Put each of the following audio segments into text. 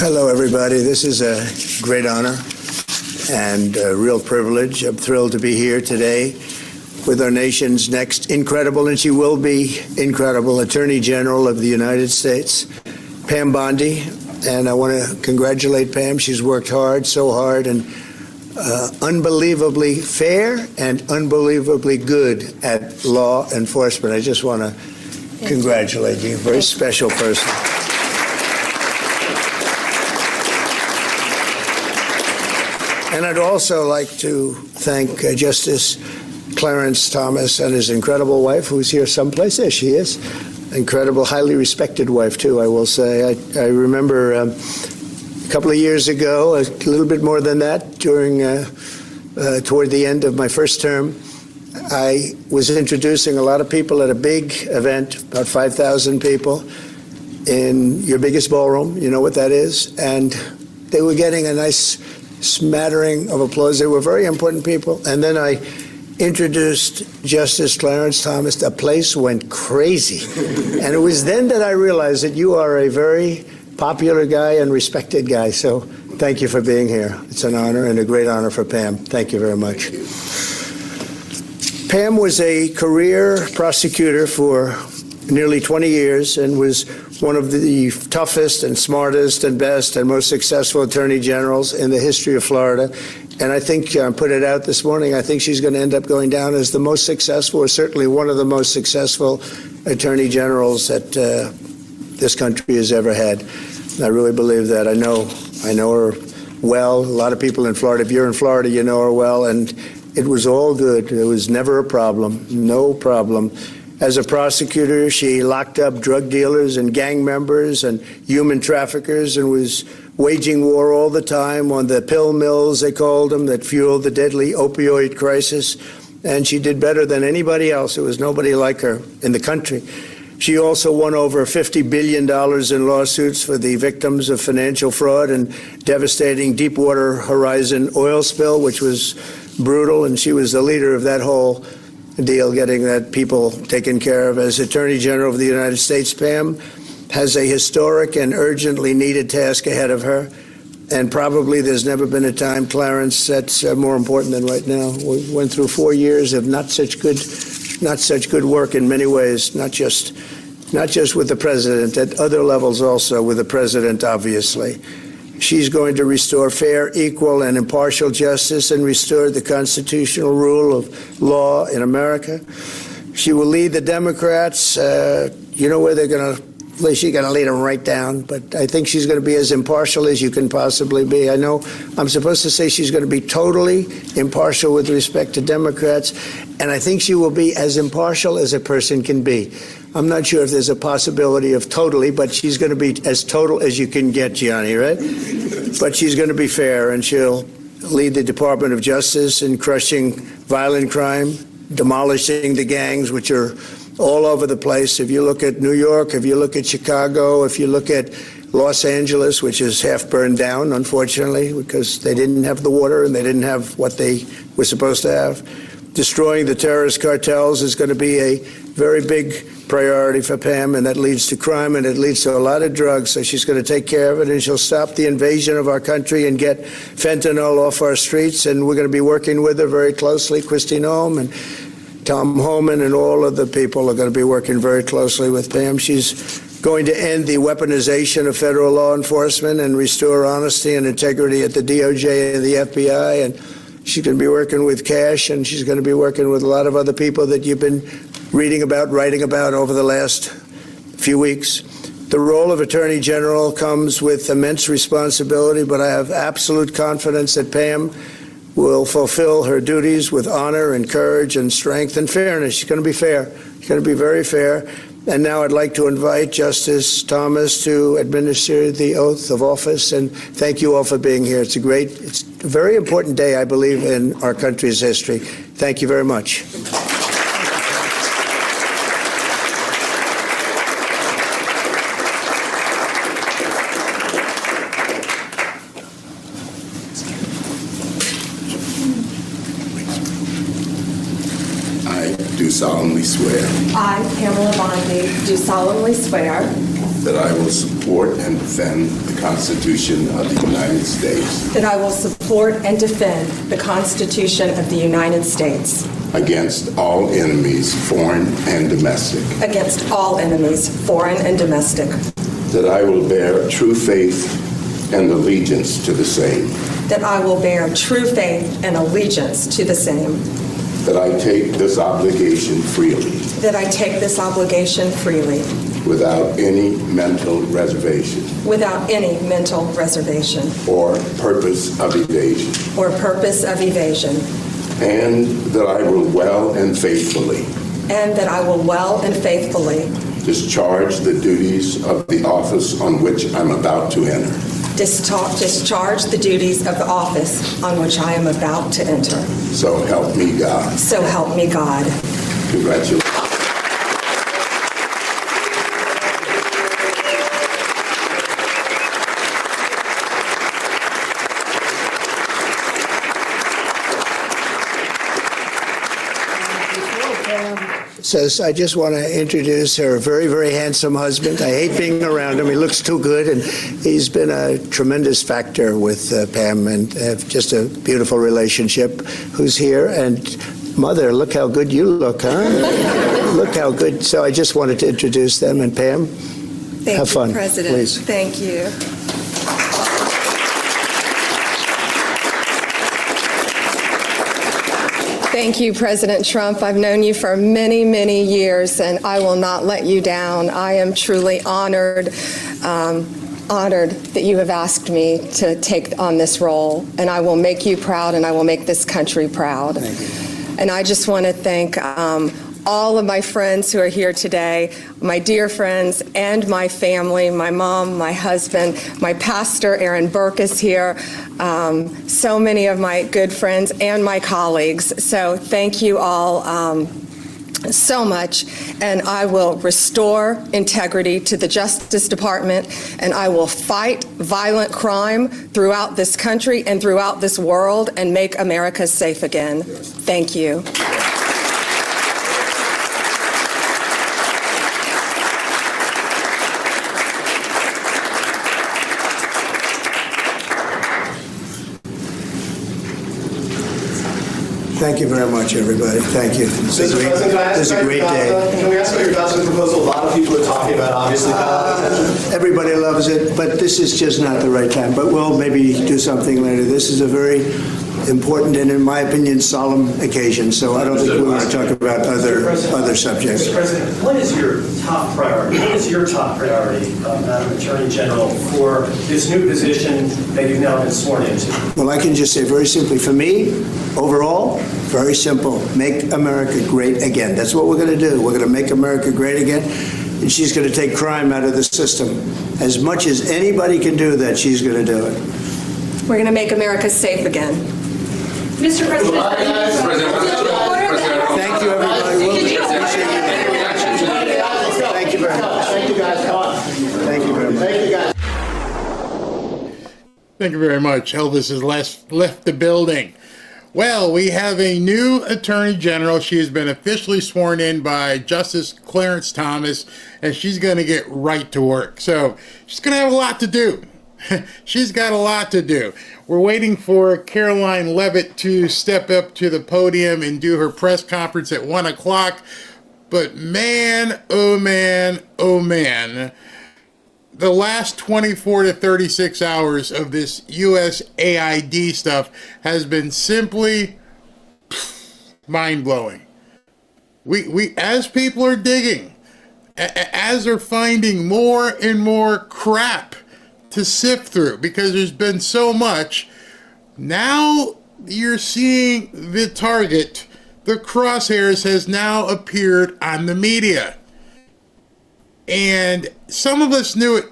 Hello, everybody. This is a great honor and a real privilege. I'm thrilled to be here today with our nation's next incredible, and she will be incredible, Attorney General of the United States, Pam Bondi. And I want to congratulate Pam. She's worked hard, so hard, and unbelievably fair and unbelievably good at law enforcement. I just want to congratulate you. Very special person. And I'd also like to thank Justice Clarence Thomas and his incredible wife, who's here someplace. There she is. Incredible, highly respected wife, too, I will say. I remember a couple of years ago, a little bit more than that, toward the end of my first term, I was introducing a lot of people at a big event, about 5,000 people, in your biggest ballroom. You know what that is? And they were getting a nice smattering of applause. They were very important people. And then I introduced Justice Clarence Thomas. The place went crazy. And it was then that I realized that you are a very popular guy and respected guy. So thank you for being here. It's an honor and a great honor for Pam. Thank you very much. Pam was a career prosecutor for nearly 20 years and was one of the toughest and smartest and best and most successful attorney generals in the history of Florida. And I think, I put it out this morning, I think she's going to end up going down as the most successful, or certainly one of the most successful attorney generals that this country has ever had. I really believe that. I know her well. A lot of people in Florida, if you're in Florida, you know her well, and it was all good. There was never a problem, no problem. As a prosecutor, she locked up drug dealers and gang members and human traffickers and was waging war all the time on the pill mills, they called them, that fueled the deadly opioid crisis. And she did better than anybody else. There was nobody like her in the country. She also won over $50 billion in lawsuits for the victims of financial fraud and devastating Deepwater Horizon oil spill, which was brutal. And she was the leader of that whole deal, getting that people taken care of. As Attorney General of the United States, Pam has a historic and urgently needed task ahead of her, and probably there's never been a time, Clarence, that's more important than right now. We went through 4 years of not such good work in many ways, not just with the president, at other levels also with the president, obviously. She's going to restore fair, equal, and impartial justice and restore the constitutional rule of law in America. She will lead the Democrats. You know where they're going to, at least she's going to lead them right down. But I think she's going to be as impartial as you can possibly be. I know I'm supposed to say she's going to be totally impartial with respect to Democrats. And I think she will be as impartial as a person can be. I'm not sure if there's a possibility of totally, but she's going to be as total as you can get, Gianni, right? But she's going to be fair, and she'll lead the Department of Justice in crushing violent crime, demolishing the gangs, which are all over the place. If you look at New York, if you look at Chicago, if you look at Los Angeles, which is half burned down, unfortunately, because they didn't have the water and they didn't have what they were supposed to have. Destroying the terrorist cartels is going to be a very big priority for Pam, and that leads to crime and it leads to a lot of drugs. So she's going to take care of it, and she'll stop the invasion of our country and get fentanyl off our streets. And we're going to be working with her very closely. Kristi Noem and Tom Homan and all of the people are going to be working very closely with Pam. She's going to end the weaponization of federal law enforcement and restore honesty and integrity at the DOJ and the FBI. And she's going to be working with Cash, and she's going to be working with a lot of other people that you've been reading about, writing about over the last few weeks. The role of Attorney General comes with immense responsibility, but I have absolute confidence that Pam will fulfill her duties with honor and courage and strength and fairness. She's going to be fair. She's going to be very fair. And now I'd like to invite Justice Thomas to administer the oath of office. And thank you all for being here. It's a very important day, I believe, in our country's history. Thank you very much. Do solemnly swear. I, Pamela Bondi, do solemnly swear that I will support and defend the Constitution of the United States that I will support and defend the Constitution of the United States against all enemies, foreign and domestic, against all enemies, foreign and domestic, that I will bear true faith and allegiance to the same, that I will bear true faith and allegiance to the same, that I take this obligation freely that I take this obligation freely without any mental reservation without any mental reservation or purpose of evasion, or purpose of evasion, and that I will well and faithfully discharge the duties of the office on which I'm about to enter. Discharge the duties of the office on which I am about to enter. So help me God. So help me God. Congratulations. Says, I just want to introduce her very, very handsome husband. I hate being around him. He looks too good, and he's been a tremendous factor with Pam, and have just a beautiful relationship. Who's here? And Mother, look how good you look, huh? Look how good. So I just wanted to introduce them. And Pam, have fun, Thank you, President. please. Thank you. Thank you, President Trump. I've known you for many, many years, and I will not let you down. I am truly honored that you have asked me to take on this role, and I will make you proud, and I will make this country proud. Thank you. And I just want to thank all of my friends who are here today, my dear friends and my family, my mom, my husband, my pastor, Aaron Burke, is here, so many of my good friends and my colleagues. So thank you all so much, and I will restore integrity to the Justice Department, and I will fight violent crime throughout this country and throughout this world and make America safe again. Thank you. Thank you very much, everybody. Thank you. This is a great day. Can we ask about your voucher proposal? A lot of people are talking about, obviously, Everybody loves it, but this is just not the right time. But we'll maybe do something later. This is a very important and, in my opinion, solemn occasion. So I don't think we want to talk about other subjects. Mr. President, what is your top priority? What is your top priority, Madam Attorney General, for this new position that you've now been sworn into? Well, I can just say very simply, for me, overall, very simple. Make America great again. That's what we're going to do. We're going to make America great again. And she's going to take crime out of the system. As much as anybody can do that, she's going to do it. We're going to make America safe again. Mr. President. Thank you, everybody. We'll appreciate you. Thank you very much. Thank you, guys. Thank you very much. Thank you, guys. Thank you very much. Elvis has left the building. Well, we have a new Attorney General. She has been officially sworn in by Justice Clarence Thomas, and she's going to get right to work. So she's going to have a lot to do. She's got a lot to do. We're waiting for Caroline Leavitt to step up to the podium and do her press conference at 1 o'clock. But man, oh man, oh man, the last 24 to 36 hours of this USAID stuff has been simply mind-blowing. We as people are digging, as they're finding more and more crap to sift through, because there's been so much, now you're seeing the target, the crosshairs, has now appeared on the media. And some of us knew it.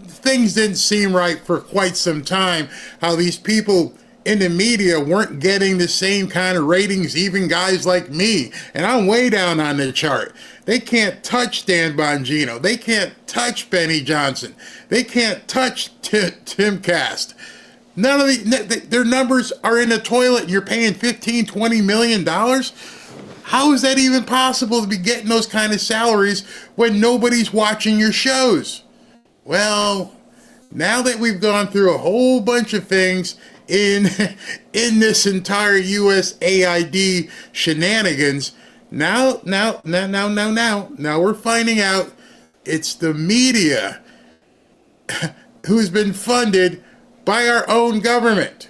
Things didn't seem right for quite some time, how these people in the media weren't getting the same kind of ratings, even guys like me. And I'm way down on the chart. They can't touch Dan Bongino. They can't touch Benny Johnson. They can't touch Tim Cast. None of their numbers are in the toilet, and you're paying $15-20 million. How is that even possible to be getting those kind of salaries when nobody's watching your shows? Well, now that we've gone through a whole bunch of things in this entire USAID shenanigans, now we're finding out it's the media who's been funded by our own government.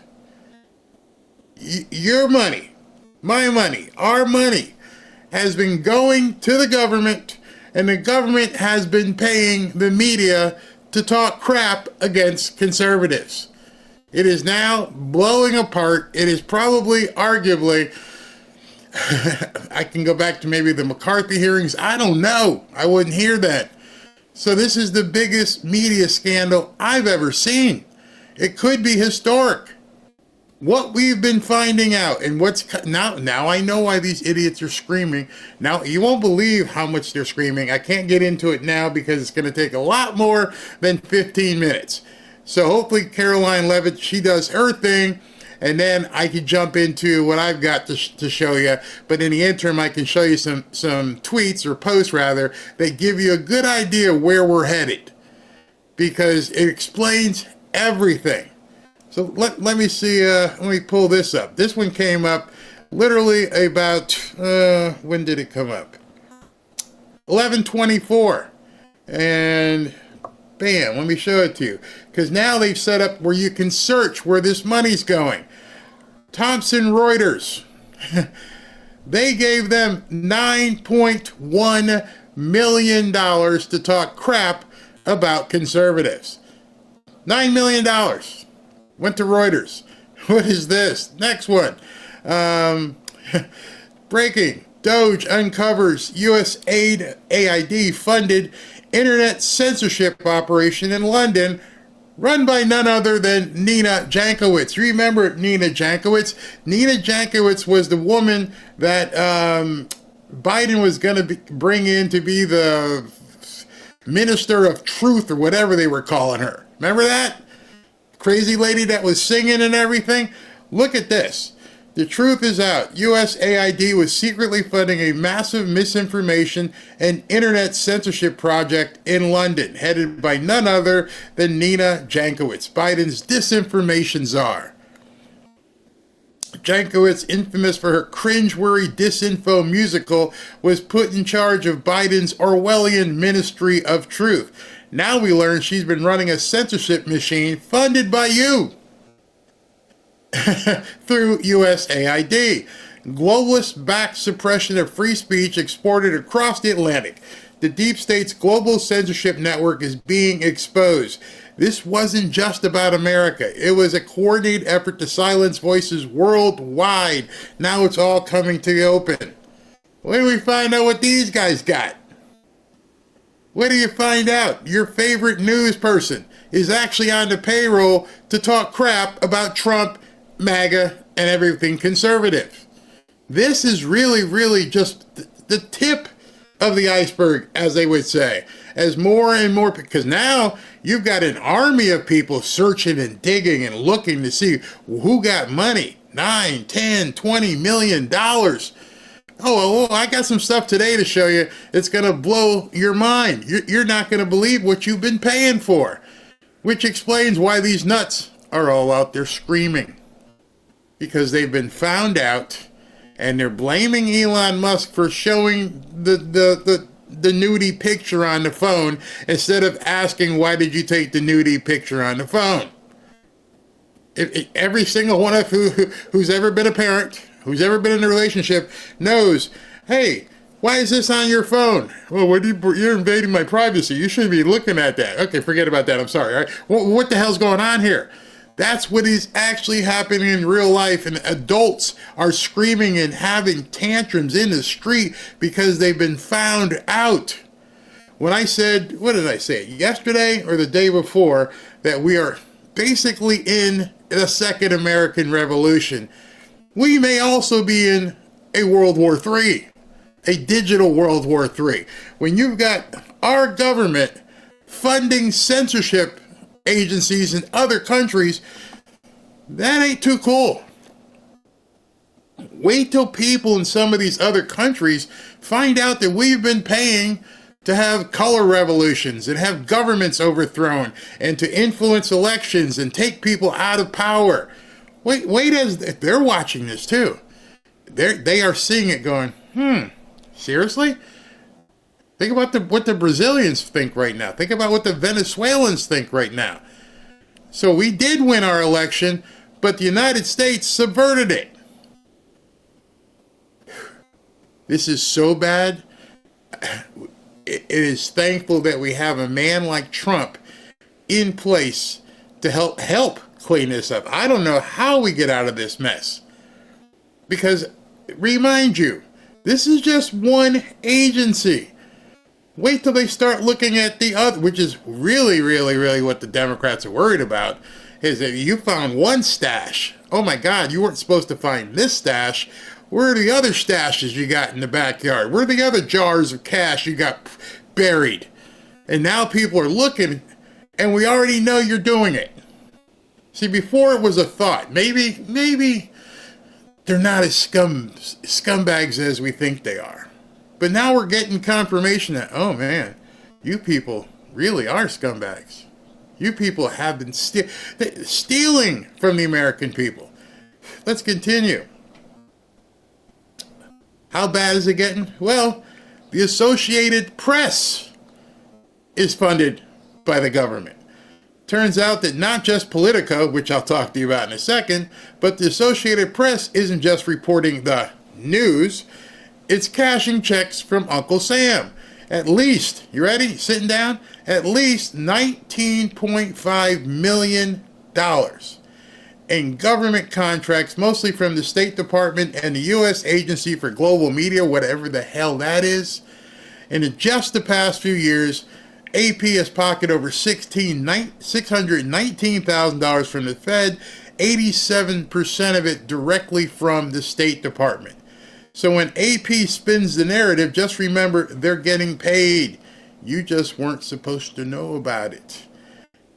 Your money, my money, our money has been going to the government, and the government has been paying the media to talk crap against conservatives. It is now blowing apart. It is probably, arguably, I can go back to maybe the McCarthy hearings. I don't know. I wouldn't hear that. So this is the biggest media scandal I've ever seen. It could be historic. What we've been finding out, and what's now I know why these idiots are screaming. Now, you won't believe how much they're screaming. I can't get into it now because it's going to take a lot more than 15 minutes. So hopefully Caroline Levitt, she does her thing, and then I can jump into what I've got to show you. But in the interim, I can show you some tweets, or posts rather, that give you a good idea where we're headed, because it explains everything. So let me see, let me pull this up. This one came up literally about, when did it come up? 11:24. And bam, let me show it to you. Because now they've set up where you can search where this money's going. Thomson Reuters. They gave them $9.1 million to talk crap about conservatives. $9 million. Went to Reuters. What is this? Next one. Breaking. Doge uncovers USAID funded internet censorship operation in London, run by none other than Nina Jankowicz. You remember Nina Jankowicz? Nina Jankowicz was the woman that Biden was going to bring in to be the minister of truth, or whatever they were calling her. Remember that? Crazy lady that was singing and everything. Look at this. The truth is out. USAID was secretly funding a massive misinformation and internet censorship project in London, headed by none other than Nina Jankowicz, Biden's disinformation czar. Jankowicz, infamous for her cringe-worthy disinfo musical, was put in charge of Biden's Orwellian Ministry of Truth. Now we learn she's been running a censorship machine funded by you through USAID. Globalist-backed suppression of free speech exported across the Atlantic. The deep state's global censorship network is being exposed. This wasn't just about America. It was a coordinated effort to silence voices worldwide. Now it's all coming to the open. When do we find out what these guys got? What do you find out? Your favorite news person is actually on the payroll to talk crap about Trump, MAGA, and everything conservative. This is really, really just the tip of the iceberg, as they would say. As more and more, because now you've got an army of people searching and digging and looking to see who got money. $9, $10, $20 million. Oh, well, I got some stuff today to show you. It's going to blow your mind. You're not going to believe what you've been paying for, which explains why these nuts are all out there screaming, because they've been found out, and they're blaming Elon Musk for showing the nudie picture on the phone instead of asking, why did you take the nudie picture on the phone? Every single one of who's ever been a parent, who's ever been in a relationship, knows, hey, why is this on your phone? Well, you're invading my privacy. You shouldn't be looking at that. Okay, forget about that. I'm sorry. All right? What the hell's going on here? That's what is actually happening in real life, and adults are screaming and having tantrums in the street because they've been found out. When I said, what did I say, yesterday or the day before, that we are basically in the second American Revolution, we may also be in a World War III, a digital World War III. When you've got our government funding censorship agencies in other countries, that ain't too cool. Wait till people in some of these other countries find out that we've been paying to have color revolutions and have governments overthrown and to influence elections and take people out of power. Wait, as they're watching this too. They are seeing it going, seriously? Think about what the Brazilians think right now. Think about what the Venezuelans think right now. So we did win our election, but the United States subverted it. This is so bad. It is thankful that we have a man like Trump in place to help clean this up. I don't know how we get out of this mess. Because, remind you, this is just one agency. Wait till they start looking at the other, which is really, really, really what the Democrats are worried about, is that you found one stash. Oh my God, you weren't supposed to find this stash. Where are the other stashes you got in the backyard? Where are the other jars of cash you got buried? And now people are looking, and we already know you're doing it. See, before it was a thought. Maybe they're not as scumbags as we think they are. But now we're getting confirmation that, oh man, you people really are scumbags. You people have been stealing from the American people. Let's continue. How bad is it getting? Well, the Associated Press is funded by the government. Turns out that not just Politico, which I'll talk to you about in a second, but the Associated Press isn't just reporting the news, it's cashing checks from Uncle Sam. At least, you ready? Sitting down? At least $19.5 million in government contracts, mostly from the State Department and the U.S. Agency for Global Media, whatever the hell that is. And in just the past few years, AP has pocketed over $619,000 from the Fed, 87% of it directly from the State Department. So when AP spins the narrative, just remember they're getting paid. You just weren't supposed to know about it.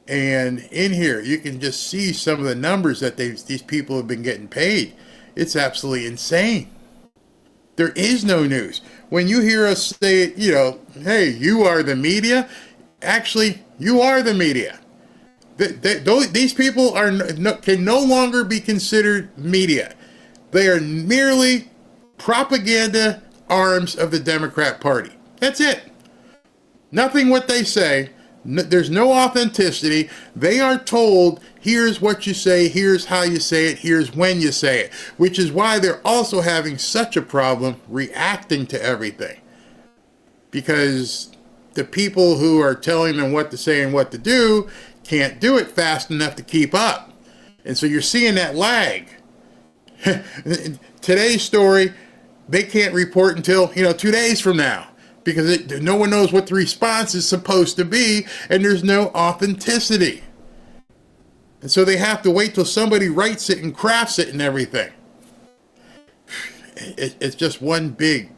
And in here, you can just see some of the numbers that these people have been getting paid. It's absolutely insane. There is no news. When you hear us say, hey, you are the media, actually, you are the media. These people can no longer be considered media. They are merely propaganda arms of the Democrat Party. That's it. Nothing what they say. There's no authenticity. They are told, here's what you say, here's how you say it, here's when you say it, which is why they're also having such a problem reacting to everything. Because the people who are telling them what to say and what to do can't do it fast enough to keep up. And so you're seeing that lag. Today's story, they can't report until, 2 days from now. Because no one knows what the response is supposed to be, and there's no authenticity. And so they have to wait till somebody writes it and crafts it and everything. It's just one big,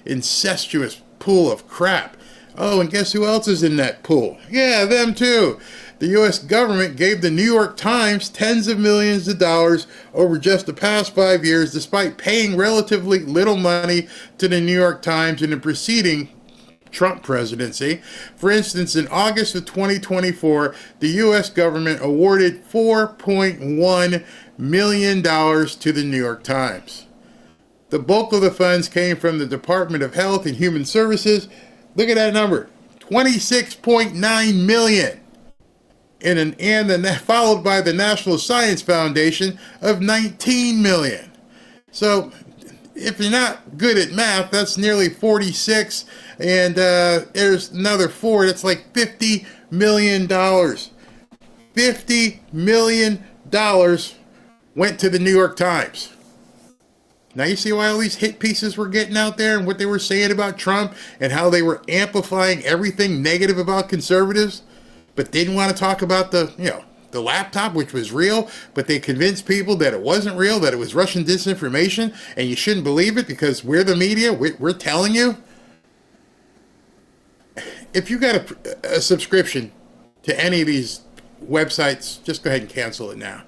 incestuous pool of crap. Oh, and guess who else is in that pool? Yeah, them too. The U.S. government gave the New York Times tens of millions of dollars over just the past 5 years, despite paying relatively little money to the New York Times in the preceding Trump presidency. For instance, in August of 2024, the U.S. government awarded $4.1 million to the New York Times. The bulk of the funds came from the Department of Health and Human Services. Look at that number, $26.9 million. And followed by the National Science Foundation of $19 million. So if you're not good at math, that's nearly 46, and there's another 4, that's like $50 million. $50 million went to the New York Times. Now you see why all these hit pieces were getting out there and what they were saying about Trump and how they were amplifying everything negative about conservatives? But didn't want to talk about the laptop, which was real, but they convinced people that it wasn't real, that it was Russian disinformation, and you shouldn't believe it because we're the media, we're telling you. If you got a subscription to any of these websites, just go ahead and cancel it now.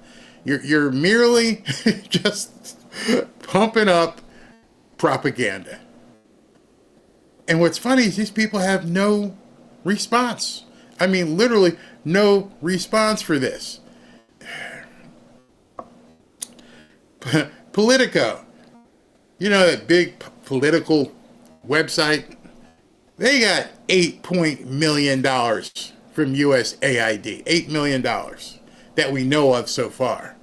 You're merely just pumping up propaganda. And what's funny is these people have no response. I mean, literally no response for this. Politico, you know, that big political website, they got $8 million from USAID. $8 million that we know of so far.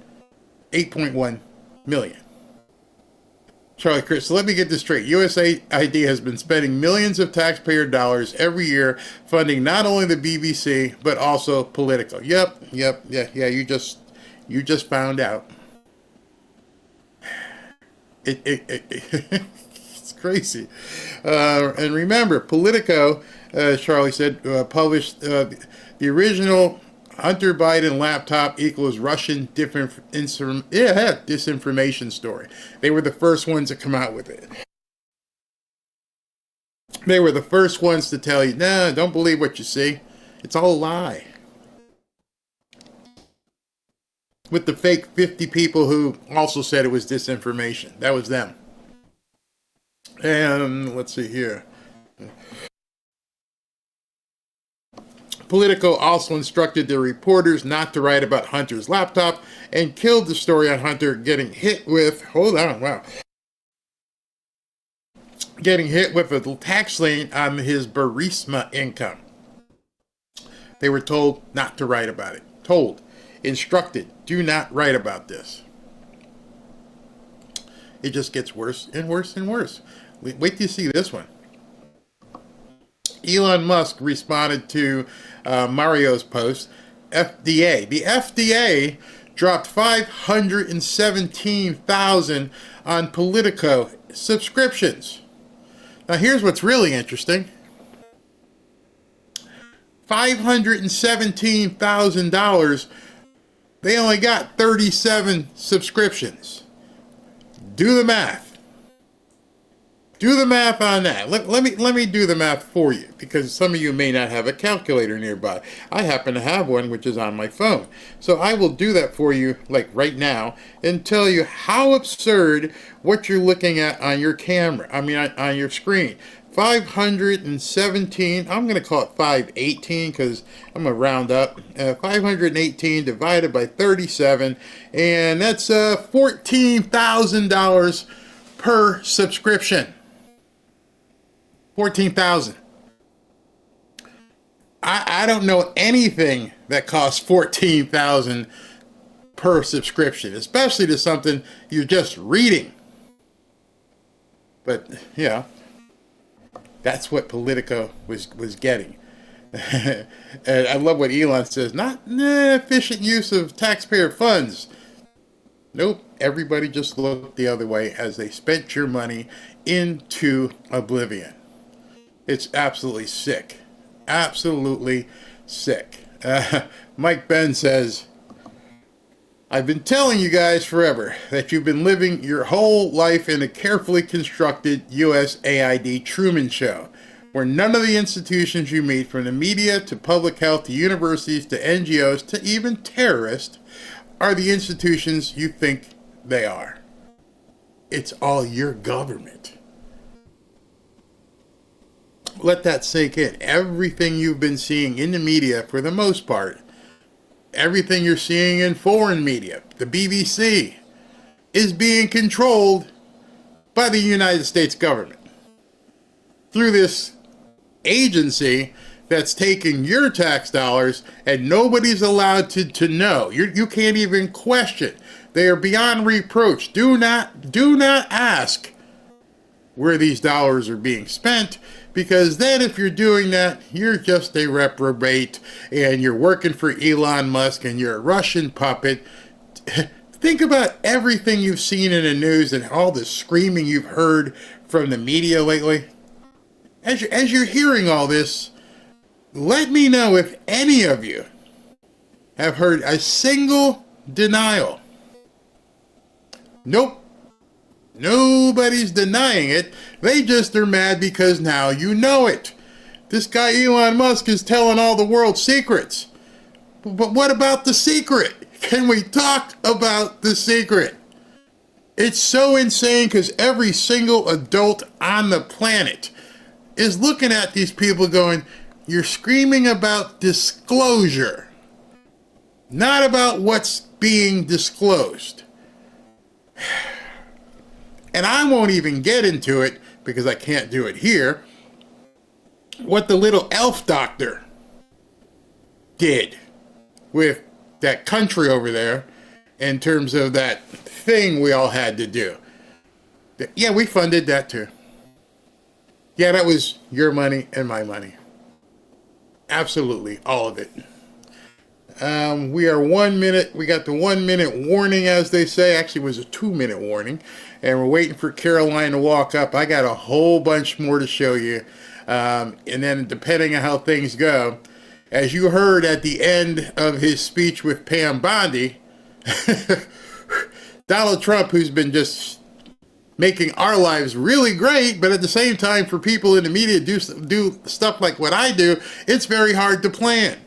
8.1 million. Charlie Chris, so let me get this straight. USAID has been spending millions of taxpayer dollars every year funding not only the BBC, but also Politico. Yep, you just found out. It's crazy. And remember, Politico, Charlie said, published the original Hunter Biden laptop equals Russian disinformation story. They were the first ones to come out with it. They were the first ones to tell you, no, don't believe what you see. It's all a lie. With the fake 50 people who also said it was disinformation. That was them. And let's see here. Politico also instructed their reporters not to write about Hunter's laptop and killed the story on Hunter getting hit with, getting hit with a tax lien on his Burisma income. They were told not to write about it. Told, instructed, do not write about this. It just gets worse and worse and worse. Wait till you see this one. Elon Musk responded to Mario's post. FDA. The FDA dropped 517,000 on Politico subscriptions. Now here's what's really interesting. $517,000. They only got 37 subscriptions. Do the math. Do the math on that. Let me do the math for you, because some of you may not have a calculator nearby. I happen to have one, which is on my phone. So I will do that for you, like right now, and tell you how absurd what you're looking at on your camera. I mean, on your screen. 517, I'm going to call it 518 because I'm going to round up. 518 divided by 37, and that's $14,000 per subscription. 14,000. I don't know anything that costs 14,000 per subscription, especially to something you're just reading. But yeah, that's what Politico was getting. And I love what Elon says, not efficient use of taxpayer funds. Nope, everybody just looked the other way as they spent your money into oblivion. It's absolutely sick. Absolutely sick. Mike Ben says, I've been telling you guys forever that you've been living your whole life in a carefully constructed USAID Truman Show, where none of the institutions you meet, from the media to public health to universities to NGOs to even terrorists, are the institutions you think they are. It's all your government. Let that sink in. Everything you've been seeing in the media, for the most part, everything you're seeing in foreign media, the BBC, is being controlled by the United States government through this agency that's taking your tax dollars, and nobody's allowed to know. You can't even question. They are beyond reproach. Do not ask where these dollars are being spent, because then if you're doing that, you're just a reprobate and you're working for Elon Musk and you're a Russian puppet. Think about everything you've seen in the news and all the screaming you've heard from the media lately. As you're hearing all this, let me know if any of you have heard a single denial. Nope. Nobody's denying it. They just are mad because now you know it. This guy Elon Musk is telling all the world's secrets. But what about the secret? Can we talk about the secret? It's so insane because every single adult on the planet is looking at these people going, you're screaming about disclosure, not about what's being disclosed. And I won't even get into it because I can't do it here, what the little elf doctor did with that country over there in terms of that thing we all had to do. Yeah, we funded that too. Yeah, that was your money and my money. Absolutely, all of it. We are 1 minute. We got the 1 minute warning, as they say. Actually, it was a 2 minute warning. And we're waiting for Caroline to walk up. I got a whole bunch more to show you. And then depending on how things go, as you heard at the end of his speech with Pam Bondi, Donald Trump, who's been just making our lives really great, but at the same time, for people in the media do stuff like what I do, it's very hard to plan.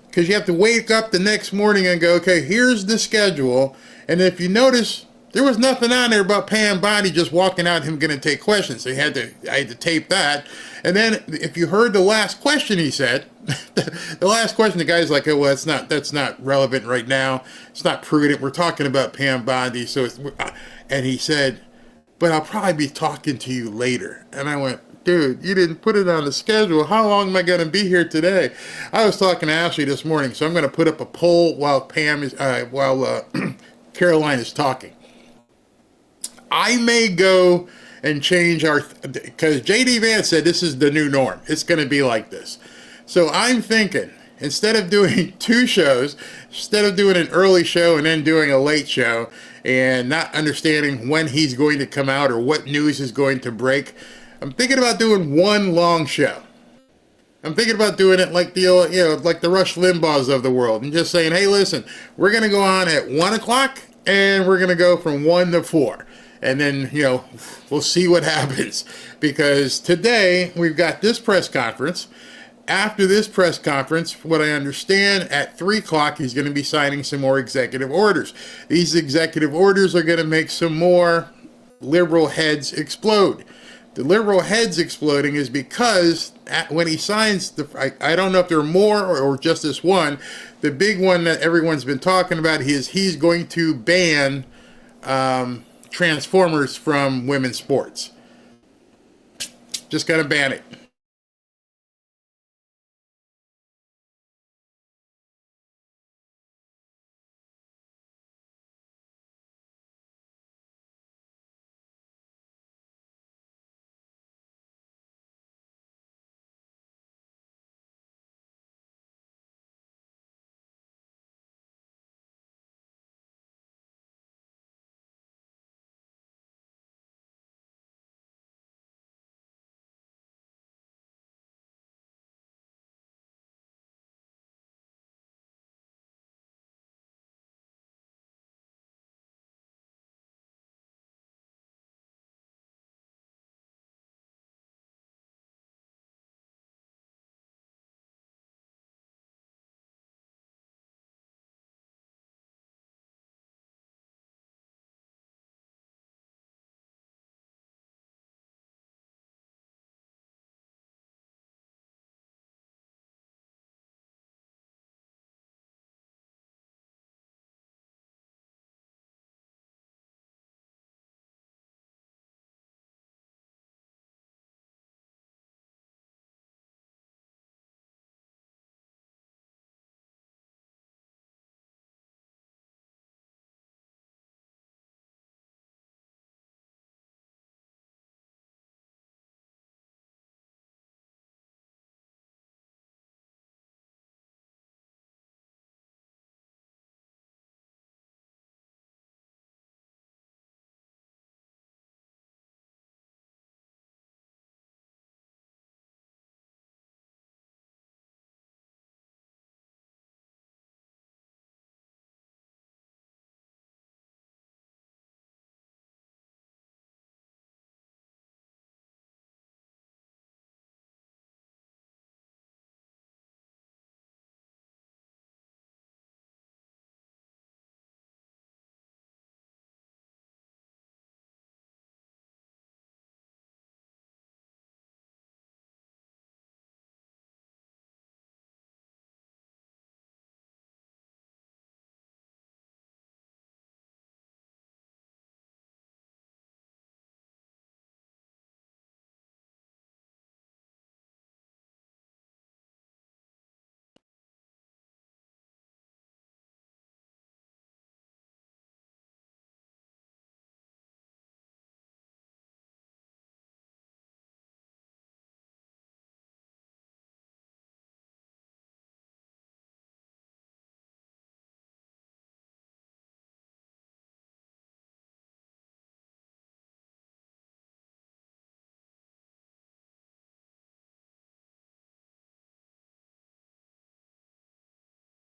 Because you have to wake up the next morning and go, okay, here's the schedule. And if you notice, there was nothing on there about Pam Bondi just walking out, him going to take questions. So I had to tape that. And then if you heard the last question he said, the last question, the guy's like, oh, well, that's not relevant right now. It's not prudent. We're talking about Pam Bondi. And he said, but I'll probably be talking to you later. And I went, dude, you didn't put it on the schedule. How long am I going to be here today? I was talking to Ashley this morning, so I'm going to put up a poll while Caroline is talking. I may go and change because J.D. Vance said this is the new norm. It's going to be like this. So I'm thinking, instead of doing 2 shows, instead of doing an early show and then doing a late show and not understanding when he's going to come out or what news is going to break, I'm thinking about doing 1 long show. I'm thinking about doing it like like the Rush Limbaughs of the world and just saying, hey, listen, we're going to go on at 1 o'clock and we're going to go from 1 to 4. And then, we'll see what happens. Because today we've got this press conference. After this press conference, what I understand, at 3 o'clock, he's going to be signing some more executive orders. These executive orders are going to make some more liberal heads explode. The liberal heads exploding is because when he signs, I don't know if there are more or just this one, the big one that everyone's been talking about is he's going to ban Transformers from women's sports. Just going to ban it.